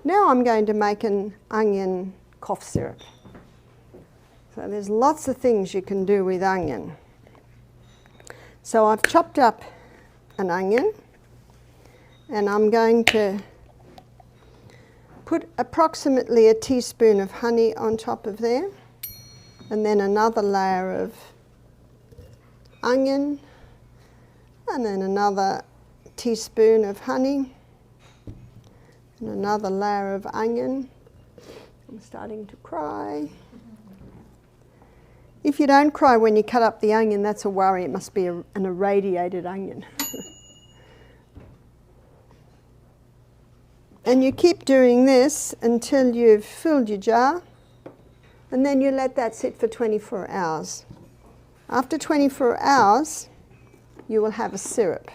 Now I'm going to make an onion cough syrup. So there's lots of things you can do with onion. So I've chopped up an onion, and I'm going to put approximately a teaspoon of honey on top of there, and then another layer of onion, and then another teaspoon of honey, and another layer of onion. I'm starting to cry. If you don't cry when you cut up the onion, that's a worry. It must be an irradiated onion. And you keep doing this until you've filled your jar, and then you let that sit for 24 hours. After 24 hours, you will have a syrup.